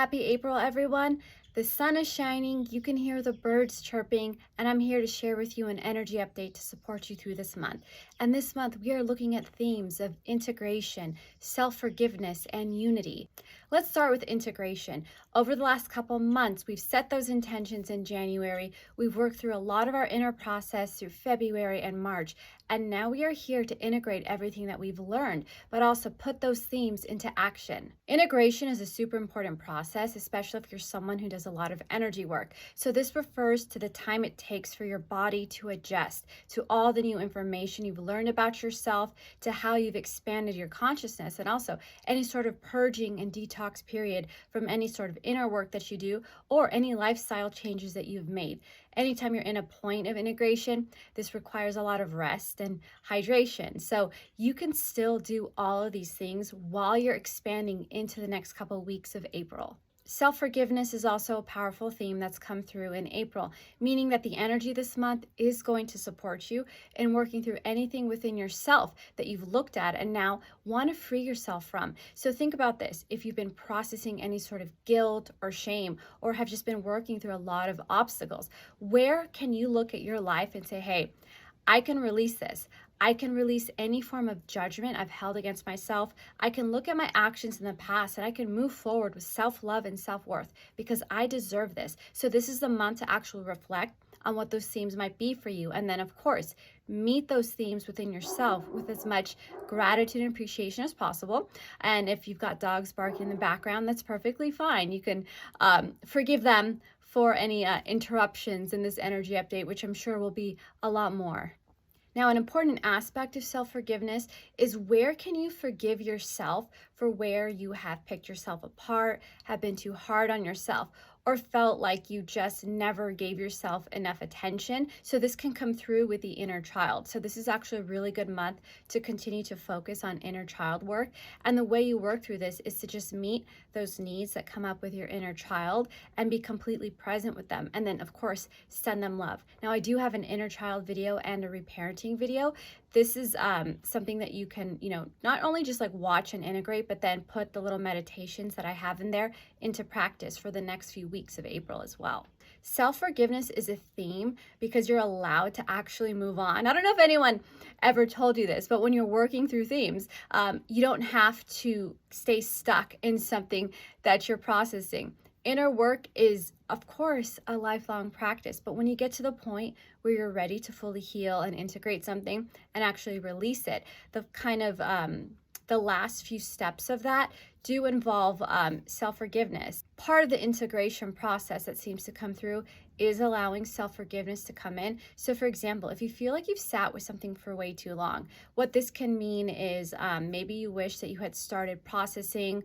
Happy April, everyone. The sun is shining, you can hear the birds chirping, and I'm here to share with you an energy update to support you through this month. And this month, we are looking at themes of integration, self-forgiveness, and unity. Let's start with integration. Over the last couple months, we've set those intentions in January. We've worked through a lot of our inner process through February and March, and now we are here to integrate everything that we've learned, but also put those themes into action. Integration is a super important process, especially if you're someone who does a lot of energy work. So this refers to the time it takes for your body to adjust to all the new information you've learned about yourself, to how you've expanded your consciousness, and also any sort of purging and detox period from any sort of inner work that you do or any lifestyle changes that you've made. Anytime you're in a point of integration, this requires a lot of rest and hydration. So you can still do all of these things while you're expanding into the next couple of weeks of April. Self-forgiveness is also a powerful theme that's come through in April, meaning that the energy this month is going to support you in working through anything within yourself that you've looked at and now want to free yourself from. So think about this. If you've been processing any sort of guilt or shame, or have just been working through a lot of obstacles, where can you look at your life and say, hey, I can release this. I can release any form of judgment I've held against myself. I can look at my actions in the past and I can move forward with self-love and self-worth because I deserve this. So this is the month to actually reflect on what those themes might be for you. And then, of course, meet those themes within yourself with as much gratitude and appreciation as possible. And if you've got dogs barking in the background, that's perfectly fine. You can forgive them for any interruptions in this energy update, which I'm sure will be a lot more. Now, an important aspect of self-forgiveness is where can you forgive yourself for where you have picked yourself apart, have been too hard on yourself, or felt like you just never gave yourself enough attention. So this can come through with the inner child. So this is actually a really good month to continue to focus on inner child work. And the way you work through this is to just meet those needs that come up with your inner child and be completely present with them. And then, of course, send them love. Now, I do have an inner child video and a reparenting video. This is something that you can, not only just like watch and integrate, but then put the little meditations that I have in there into practice for the next few weeks of April as well. Self-forgiveness is a theme because you're allowed to actually move on. I don't know if anyone ever told you this, but when you're working through themes, you don't have to stay stuck in something that you're processing. Inner work is, of course, a lifelong practice, but when you get to the point where you're ready to fully heal and integrate something and actually release it, the kind of the last few steps of that do involve self-forgiveness. Part of the integration process that seems to come through is allowing self-forgiveness to come in. So for example, if you feel like you've sat with something for way too long, what this can mean is maybe you wish that you had started processing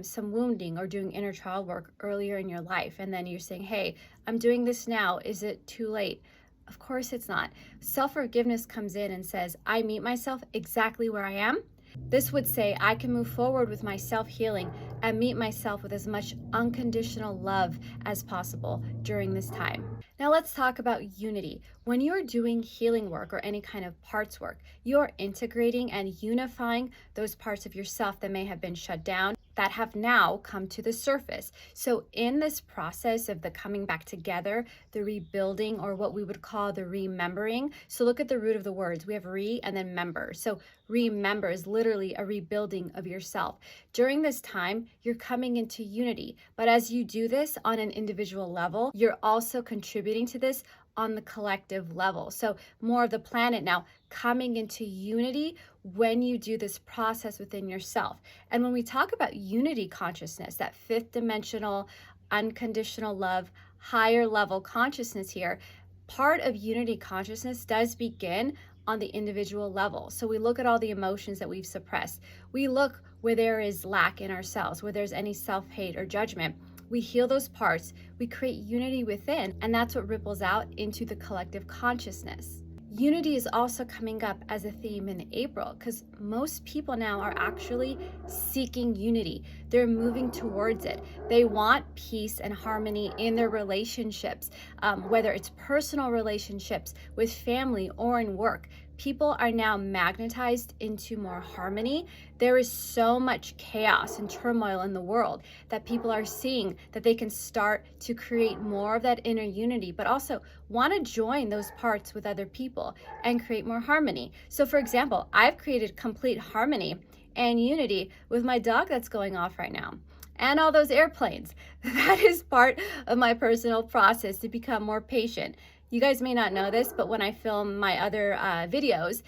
some wounding or doing inner child work earlier in your life. And then you're saying, hey, I'm doing this now. Is it too late? Of course it's not. Self-forgiveness comes in and says, I meet myself exactly where I am. This would say I can move forward with my self-healing and meet myself with as much unconditional love as possible during this time. Now let's talk about unity. When you're doing healing work or any kind of parts work, you're integrating and unifying those parts of yourself that may have been shut down, that have now come to the surface. So in this process of the coming back together, the rebuilding, or what we would call the remembering. So look at the root of the words. We have re and then member. So remember is literally a rebuilding of yourself. During this time, you're coming into unity. But as you do this on an individual level, you're also contributing to this on the collective level. So more of the planet now coming into unity when you do this process within yourself. And when we talk about unity consciousness, that fifth dimensional, unconditional love, higher level consciousness here, part of unity consciousness does begin on the individual level. So we look at all the emotions that we've suppressed. We look where there is lack in ourselves, where there's any self-hate or judgment. We heal those parts, we create unity within, and that's what ripples out into the collective consciousness. Unity is also coming up as a theme in April because most people now are actually seeking unity. They're moving towards it. They want peace and harmony in their relationships, whether it's personal relationships with family or in work. People are now magnetized into more harmony. There is so much chaos and turmoil in the world that people are seeing that they can start to create more of that inner unity, but also want to join those parts with other people and create more harmony. So for example, I've created complete harmony and unity with my dog that's going off right now, and all those airplanes. That is part of my personal process to become more patient. You guys may not know this, but when I film my other videos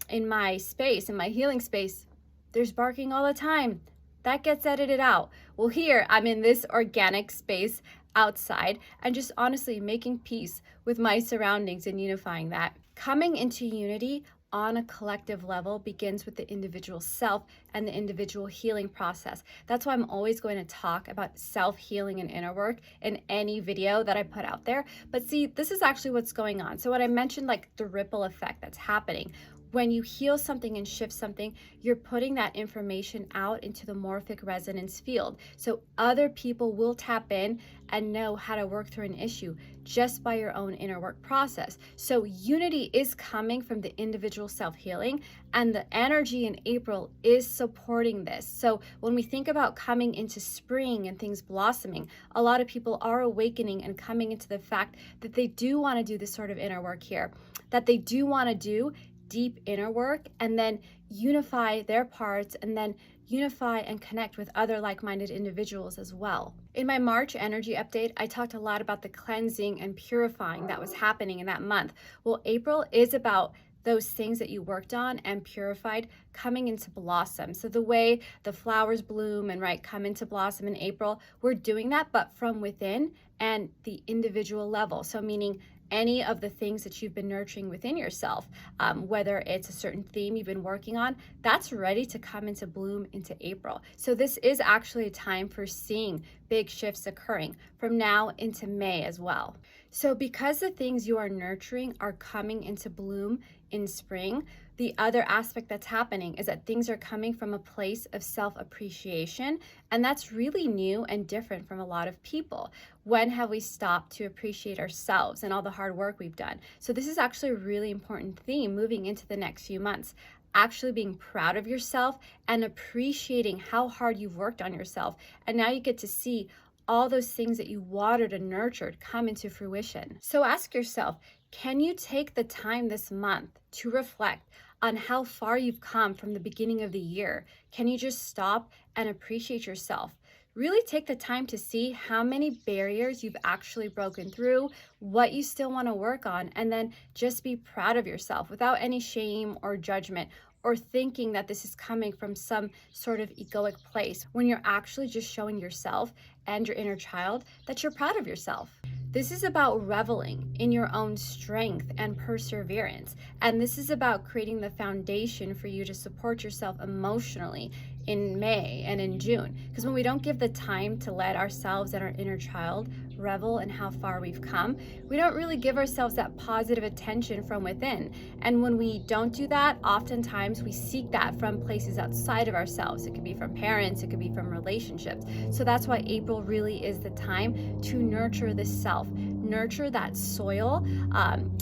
in my space, in my healing space, there's barking all the time. That gets edited out. Well, here I'm in this organic space outside and just honestly making peace with my surroundings and unifying that. Coming into unity on a collective level begins with the individual self and the individual healing process. That's why I'm always going to talk about self-healing and inner work in any video that I put out there. But see, this is actually what's going on. So when I mentioned like the ripple effect that's happening, when you heal something and shift something, you're putting that information out into the morphic resonance field. So other people will tap in and know how to work through an issue just by your own inner work process. So unity is coming from the individual self-healing, and the energy in April is supporting this. So when we think about coming into spring and things blossoming, a lot of people are awakening and coming into the fact that they do want to do this sort of inner work here, that they do want to do deep inner work and then unify their parts and then unify and connect with other like-minded individuals as well. In my March energy update, I talked a lot about the cleansing and purifying that was happening in that month. Well, April is about those things that you worked on and purified coming into blossom. So the way the flowers bloom and come into blossom in April, we're doing that, but from within and the individual level. So meaning any of the things that you've been nurturing within yourself, whether it's a certain theme you've been working on, that's ready to come into bloom into April. So this is actually a time for seeing big shifts occurring from now into May as well. So because the things you are nurturing are coming into bloom in spring, the other aspect that's happening is that things are coming from a place of self-appreciation, and that's really new and different from a lot of people. When have we stopped to appreciate ourselves and all the hard work we've done? So this is actually a really important theme moving into the next few months. Actually being proud of yourself and appreciating how hard you've worked on yourself. And now you get to see all those things that you watered and nurtured come into fruition. So ask yourself, can you take the time this month to reflect on how far you've come from the beginning of the year? Can you just stop and appreciate yourself? Really take the time to see how many barriers you've actually broken through, what you still want to work on, and then just be proud of yourself without any shame or judgment or thinking that this is coming from some sort of egoic place when you're actually just showing yourself and your inner child that you're proud of yourself. This is about reveling in your own strength and perseverance. And this is about creating the foundation for you to support yourself emotionally in May and in June. Because when we don't give the time to let ourselves and our inner child revel in how far we've come, we don't really give ourselves that positive attention from within. And when we don't do that, oftentimes we seek that from places outside of ourselves. It could be from parents, it could be from relationships. So that's why April really is the time to nurture the self, nurture that soil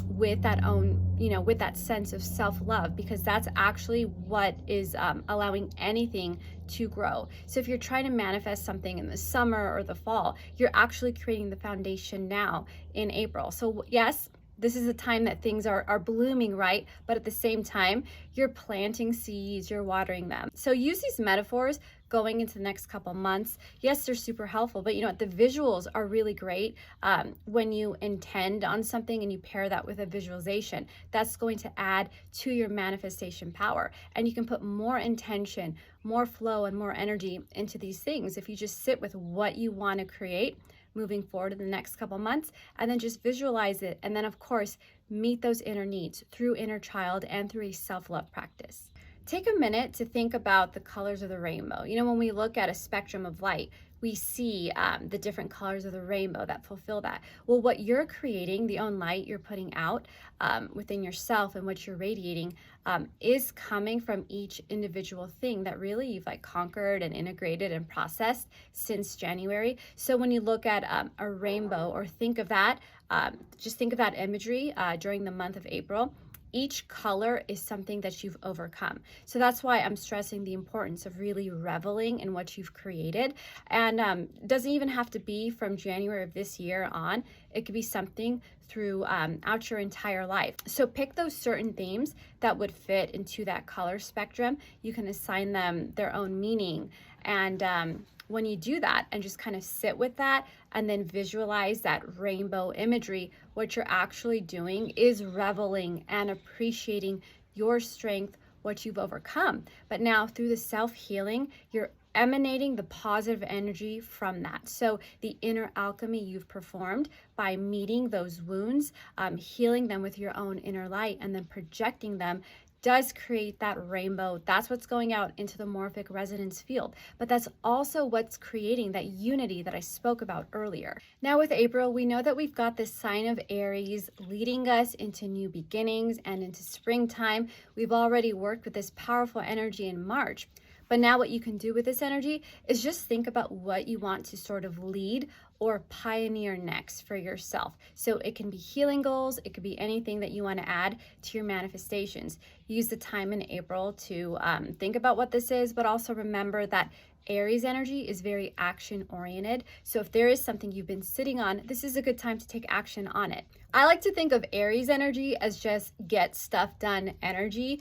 with that own, with that sense of self-love, because that's actually what is allowing anything to grow. So if you're trying to manifest something in the summer or the fall, you're actually creating the foundation now in April. So yes, this is a time that things are blooming, right? But at the same time, you're planting seeds, you're watering them. So use these metaphors going into the next couple months. Yes, they're super helpful, but you know what? The visuals are really great when you intend on something and you pair that with a visualization. That's going to add to your manifestation power. And you can put more intention, more flow, and more energy into these things if you just sit with what you want to create moving forward in the next couple months, and then just visualize it. And then of course, meet those inner needs through inner child and through a self-love practice. Take a minute to think about the colors of the rainbow. You know, when we look at a spectrum of light, we see the different colors of the rainbow that fulfill that. Well, what you're creating, the own light you're putting out within yourself and what you're radiating is coming from each individual thing that really you've conquered and integrated and processed since January. So when you look at a rainbow or think of that, just think of that imagery during the month of April. each color is something that you've overcome. So that's why I'm stressing the importance of really reveling in what you've created. And doesn't even have to be from January of this year on. It could be something throughout your entire life. So pick those certain themes that would fit into that color spectrum. You can assign them their own meaning. And when you do that and just kind of sit with that and then visualize that rainbow imagery, what you're actually doing is reveling and appreciating your strength, what you've overcome. But now through the self-healing, you're emanating the positive energy from that. So the inner alchemy you've performed by meeting those wounds, healing them with your own inner light, and then projecting them does create that rainbow. That's what's going out into the morphic resonance field. But that's also what's creating that unity that I spoke about earlier. Now with April, we know that we've got this sign of Aries leading us into new beginnings and into springtime. We've already worked with this powerful energy in March. But now what you can do with this energy is just think about what you want to sort of lead or pioneer next for yourself. So it can be healing goals, it could be anything that you want to add to your manifestations. Use the time in April to think about what this is, but also remember that Aries energy is very action oriented. So if there is something you've been sitting on, this is a good time to take action on it. I like to think of Aries energy as just get stuff done energy.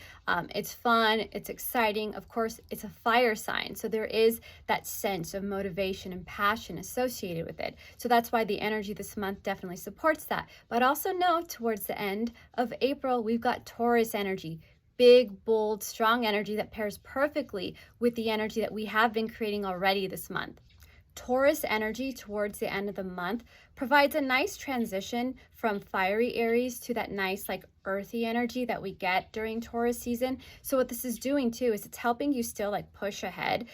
It's fun, it's exciting. Of course, it's a fire sign. So there is that sense of motivation and passion associated with it. So that's why the energy this month definitely supports that. But also know towards the end of April, we've got Taurus energy. Big, bold, strong energy that pairs perfectly with the energy that we have been creating already this month. Taurus energy towards the end of the month provides a nice transition from fiery Aries to that nice like earthy energy that we get during Taurus season. So what this is doing too is it's helping you still like push ahead,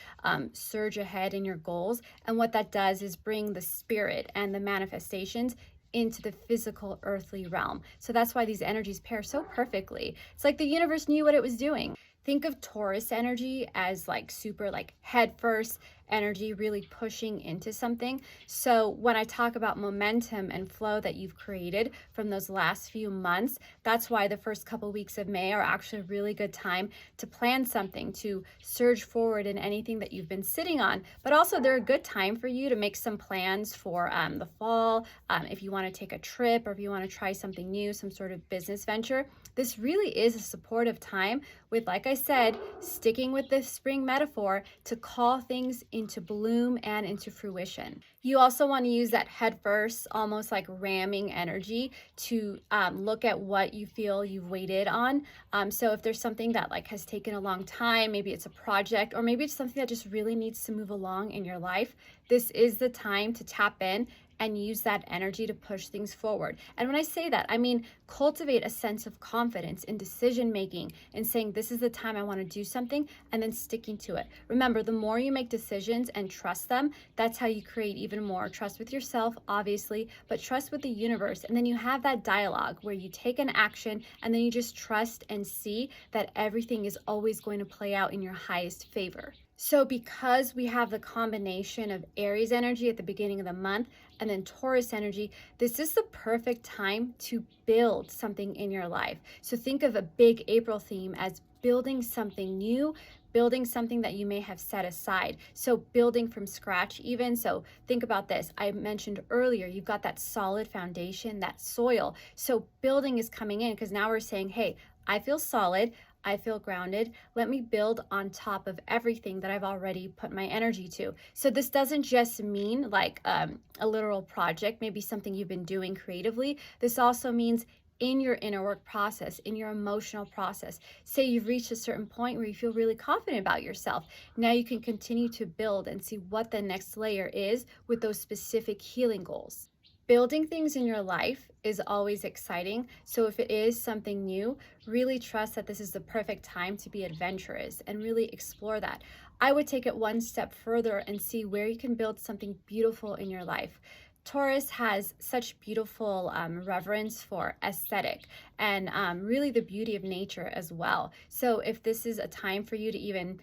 surge ahead in your goals. And what that does is bring the spirit and the manifestations into the physical earthly realm. So that's why these energies pair so perfectly. It's like the universe knew what it was doing. Think of Taurus energy as like super like head first energy, really pushing into something. So when I talk about momentum and flow that you've created from those last few months, that's why the first couple weeks of May are actually a really good time to plan something, to surge forward in anything that you've been sitting on. But also they're a good time for you to make some plans for the fall. If you want to take a trip or if you want to try something new, some sort of business venture, this really is a supportive time with, like I said, sticking with this spring metaphor to call things into bloom and into fruition. You also want to use that head first, almost like ramming energy to look at what you feel you've waited on. So if there's something that like has taken a long time, maybe it's a project, or maybe it's something that just really needs to move along in your life, this is the time to tap in and use that energy to push things forward. And when I say that, I mean cultivate a sense of confidence in decision making and saying this is the time I want to do something and then sticking to it. Remember, the more you make decisions and trust them, that's how you create even more trust with yourself, obviously, but trust with the universe. And then you have that dialogue where you take an action and then you just trust and see that everything is always going to play out in your highest favor. So because we have the combination of Aries energy at the beginning of the month and then Taurus energy, this is the perfect time to build something in your life. So think of a big April theme as building something new, building something that you may have set aside. So building from scratch even. So think about this. I mentioned earlier, you've got that solid foundation, that soil. So building is coming in because now we're saying, hey, I feel solid. I feel grounded. Let me build on top of everything that I've already put my energy to. So this doesn't just mean like a literal project, maybe something you've been doing creatively. This also means in your inner work process, in your emotional process. Say you've reached a certain point where you feel really confident about yourself. Now you can continue to build and see what the next layer is with those specific healing goals. Building things in your life is always exciting. So if it is something new, really trust that this is the perfect time to be adventurous and really explore that. I would take it one step further and see where you can build something beautiful in your life. Taurus has such beautiful reverence for aesthetic and really the beauty of nature as well. So if this is a time for you to even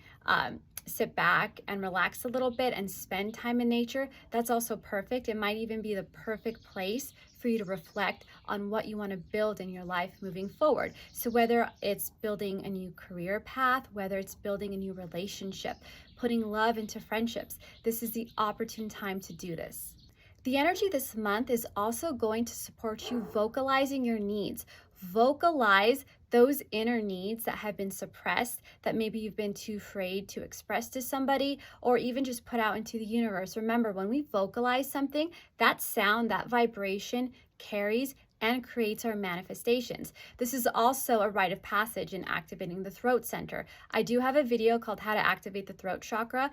sit back and relax a little bit and spend time in nature, that's also perfect. It might even be the perfect place for you to reflect on what you want to build in your life moving forward. So whether it's building a new career path, whether it's building a new relationship, putting love into friendships, this is the opportune time to do this. The energy this month is also going to support you vocalizing your needs. Vocalize those inner needs that have been suppressed, that maybe you've been too afraid to express to somebody or even just put out into the universe. Remember, when we vocalize something, that sound, that vibration carries and creates our manifestations. This is also a rite of passage in activating the throat center. I do have a video called How to Activate the Throat Chakra.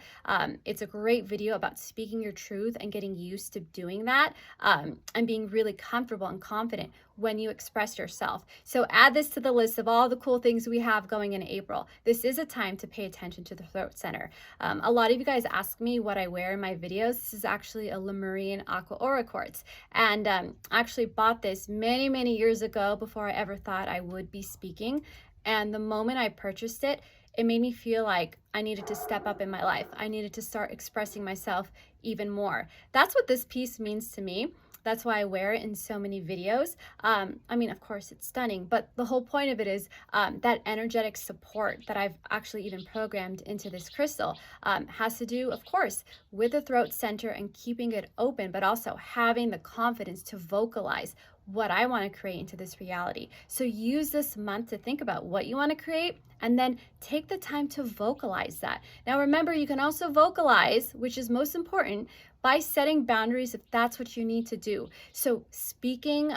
It's a great video about speaking your truth and getting used to doing that, and being really comfortable and confident when you express yourself. So add this to the list of all the cool things we have going in April. This is a time to pay attention to the throat center. A lot of you guys ask me what I wear in my videos. This is actually a Lemurian Aqua Aura Quartz. And I actually bought this many years ago before I ever thought I would be speaking. And the moment I purchased it, it made me feel like I needed to step up in my life. I needed to start expressing myself even more. That's what this piece means to me. That's why I wear it in so many videos. I mean, of course, it's stunning, but the whole point of it is that energetic support that I've actually even programmed into this crystal has to do, of course, with the throat center and keeping it open, but also having the confidence to vocalize what I want to create into this reality. So use this month to think about what you want to create and then take the time to vocalize that. Now, remember, you can also vocalize, which is most important, by setting boundaries if that's what you need to do. So speaking,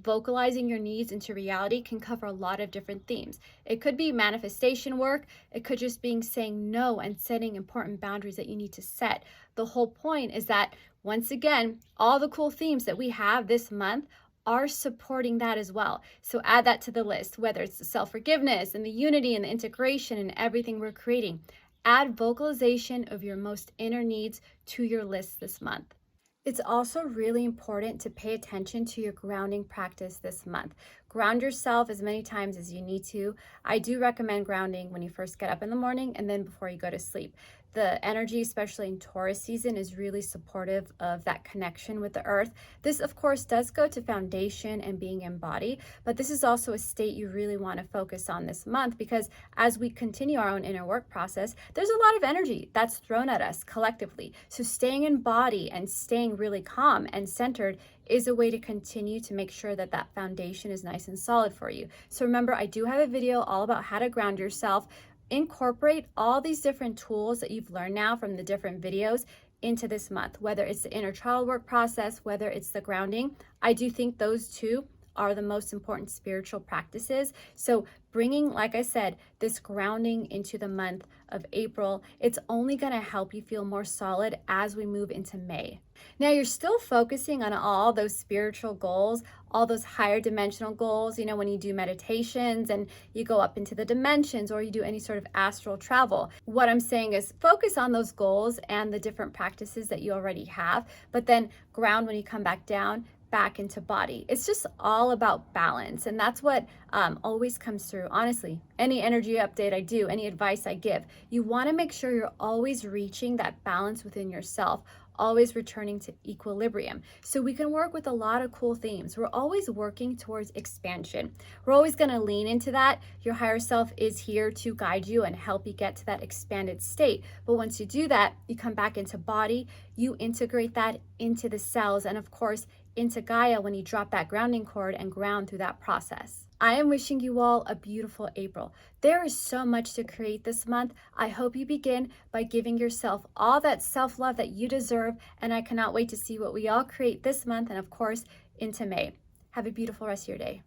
vocalizing your needs into reality can cover a lot of different themes. It could be manifestation work. It could just be saying no and setting important boundaries that you need to set. The whole point is that, once again, all the cool themes that we have this month are supporting that as well. So add that to the list, whether it's the self-forgiveness and the unity and the integration and everything we're creating. Add vocalization of your most inner needs to your list this month. It's also really important to pay attention to your grounding practice this month. Ground yourself as many times as you need to. I do recommend grounding when you first get up in the morning and then before you go to sleep. The energy, especially in Taurus season, is really supportive of that connection with the earth. This, of course, does go to foundation and being in body, but this is also a state you really want to focus on this month, because as we continue our own inner work process, there's a lot of energy that's thrown at us collectively. So staying in body and staying really calm and centered is a way to continue to make sure that that foundation is nice and solid for you. So remember, I do have a video all about how to ground yourself. Incorporate all these different tools that you've learned now from the different videos into this month, whether it's the inner child work process, whether it's the grounding. I do think those two are the most important spiritual practices. So bringing, like I said, this grounding into the month of April, it's only going to help you feel more solid as we move into May. Now, you're still focusing on all those spiritual goals, all those higher dimensional goals, you know, when you do meditations and you go up into the dimensions or you do any sort of astral travel. What I'm saying is focus on those goals and the different practices that you already have, but then ground when you come back into body. It's just all about balance. And that's what always comes through. Honestly, any energy update I do, any advice I give, you want to make sure you're always reaching that balance within yourself, always returning to equilibrium. So we can work with a lot of cool themes. We're always working towards expansion. We're always going to lean into that. Your higher self is here to guide you and help you get to that expanded state. But once you do that, you come back into body, you integrate that into the cells, and of course, into Gaia when you drop that grounding cord and ground through that process. I am wishing you all a beautiful April. There is so much to create this month. I hope you begin by giving yourself all that self-love that you deserve, and I cannot wait to see what we all create this month and of course into May. Have a beautiful rest of your day.